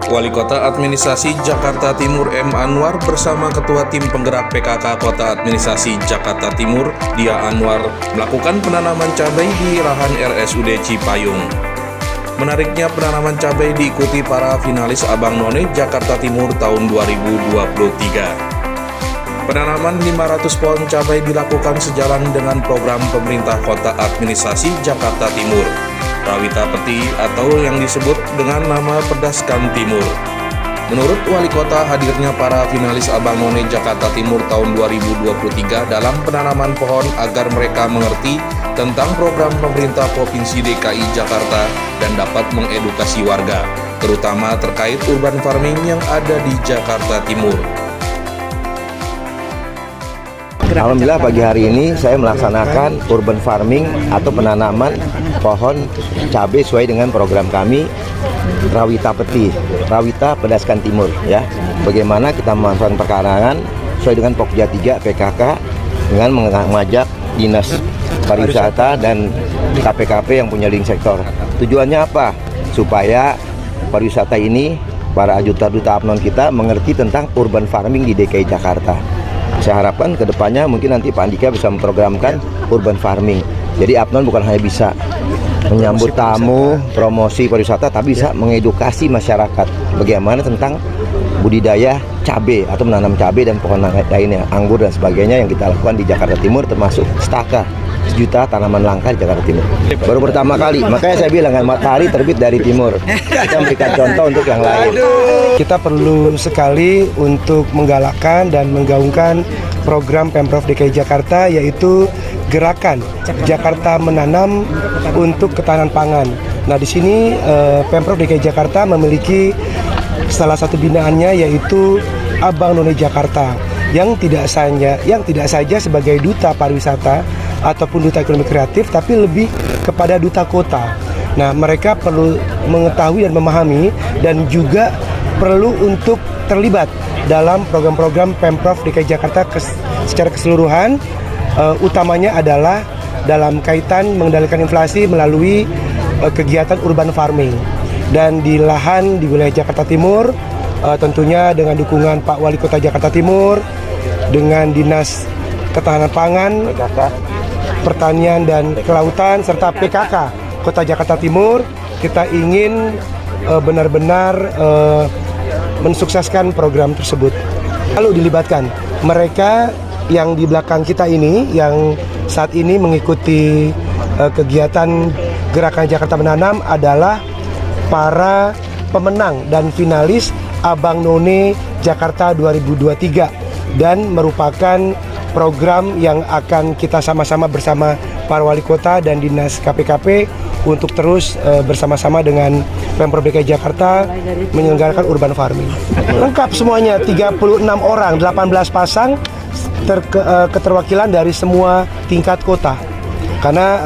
Wali Kota Administrasi Jakarta Timur M. Anwar bersama Ketua Tim Penggerak PKK Kota Administrasi Jakarta Timur, Dia Anwar, melakukan penanaman cabai di lahan RSUD Cipayung. Menariknya, penanaman cabai diikuti para finalis Abang None Jakarta Timur tahun 2023. Penanaman 500 pohon cabai dilakukan sejalan dengan program pemerintah Kota Administrasi Jakarta Timur, Rawita Peti atau yang disebut dengan nama Pedaskan Timur. Menurut Wali Kota, hadirnya para finalis Abang None Jakarta Timur tahun 2023 dalam penanaman pohon agar mereka mengerti tentang program pemerintah Provinsi DKI Jakarta dan dapat mengedukasi warga, terutama terkait urban farming yang ada di Jakarta Timur. Alhamdulillah pagi hari ini saya melaksanakan urban farming atau penanaman pohon cabai sesuai dengan program kami Rawita Peti, Rawita Pedaskan Timur ya. Bagaimana kita memanfaatkan perkarangan sesuai dengan Pokja 3 PKK dengan mengajak Dinas Pariwisata dan KPKP yang punya link sektor. Tujuannya apa? Supaya pariwisata ini, para duta-duta Abnon kita mengerti tentang urban farming di DKI Jakarta. Saya harapkan ke depannya mungkin nanti Pak Andika bisa memprogramkan urban farming. Jadi Abnon bukan hanya bisa menyambut tamu, promosi pariwisata, tapi bisa mengedukasi masyarakat bagaimana tentang budidaya cabai atau menanam cabai dan pohon lainnya, anggur dan sebagainya yang kita lakukan di Jakarta Timur, termasuk Staka, 1 juta tanaman langka di Jakarta Timur. Baru pertama kali, makanya saya bilang matahari terbit dari timur. Kita memberikan contoh untuk yang lain. Kita perlu sekali untuk menggalakkan dan menggaungkan program Pemprov DKI Jakarta, yaitu gerakan Jakarta Menanam untuk Ketahanan Pangan. Nah, di sini Pemprov DKI Jakarta memiliki salah satu binaannya, yaitu Abang None Jakarta, yang tidak saja sebagai duta pariwisata ataupun duta ekonomi kreatif, tapi lebih kepada duta kota. Nah, mereka perlu mengetahui dan memahami dan juga perlu untuk terlibat dalam program-program Pemprov DKI Jakarta secara keseluruhan, utamanya adalah dalam kaitan mengendalikan inflasi melalui kegiatan urban farming. Dan di lahan di wilayah Jakarta Timur, tentunya dengan dukungan Pak Wali Kota Jakarta Timur, dengan Dinas Ketahanan Pangan, Pertanian dan Kelautan, serta PKK Kota Jakarta Timur, kita ingin benar-benar mensukseskan program tersebut. Lalu dilibatkan mereka yang di belakang kita ini, yang saat ini mengikuti kegiatan Gerakan Jakarta Menanam adalah para pemenang dan finalis Abang None Jakarta 2023, dan merupakan program yang akan kita sama-sama bersama para wali kota dan dinas KPKP untuk terus bersama-sama dengan Pemprov DKI Jakarta menyelenggarakan urban farming. Lengkap semuanya, 36 orang, 18 pasang, keterwakilan dari semua tingkat kota. Karena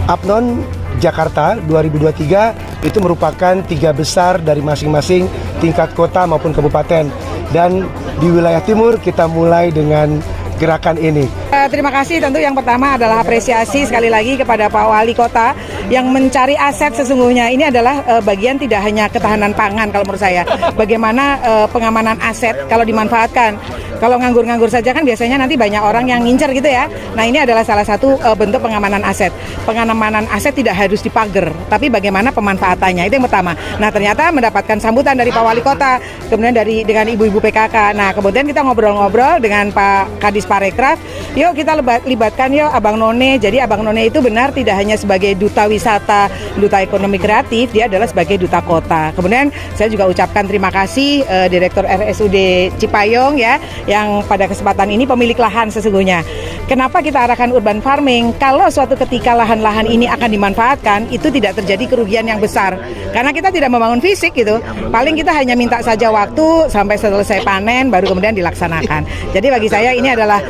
Abnon Jakarta 2023 itu merupakan 3 besar dari masing-masing tingkat kota maupun kabupaten. Dan di wilayah timur kita mulai dengan gerakan ini. Terima kasih, tentu yang pertama adalah apresiasi sekali lagi kepada Pak Wali Kota yang mencari aset. Sesungguhnya ini adalah bagian tidak hanya ketahanan pangan kalau menurut saya, bagaimana pengamanan aset kalau dimanfaatkan. Kalau nganggur-nganggur saja kan biasanya nanti banyak orang yang ngincer gitu ya. Nah, ini adalah salah satu bentuk pengamanan aset. Pengamanan aset tidak harus dipager, tapi bagaimana pemanfaatannya, itu yang pertama. Nah, ternyata mendapatkan sambutan dari Pak Wali Kota, kemudian dengan ibu-ibu PKK. Nah, kemudian kita ngobrol-ngobrol dengan Pak Kadis Parekraf. Yuk kita libatkan yuk Abang None. Jadi Abang None itu benar tidak hanya sebagai duta wisata, duta ekonomi kreatif, dia adalah sebagai duta kota. Kemudian saya juga ucapkan terima kasih Direktur RSUD Cipayung ya, yang pada kesempatan ini pemilik lahan sesungguhnya. Kenapa kita arahkan urban farming? Kalau suatu ketika lahan-lahan ini akan dimanfaatkan, itu tidak terjadi kerugian yang besar. Karena kita tidak membangun fisik gitu. Paling kita hanya minta saja waktu sampai selesai panen baru kemudian dilaksanakan. Jadi bagi saya ini adalah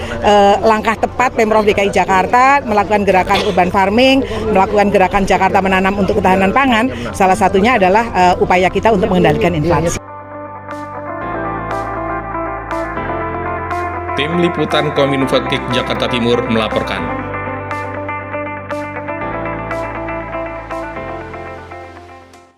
langkah tepat Pemprov DKI Jakarta melakukan gerakan urban farming, melakukan gerakan Jakarta Menanam untuk Ketahanan Pangan. Salah satunya adalah upaya kita untuk mengendalikan inflasi. Tim Liputan Kominfo Jakarta Timur melaporkan.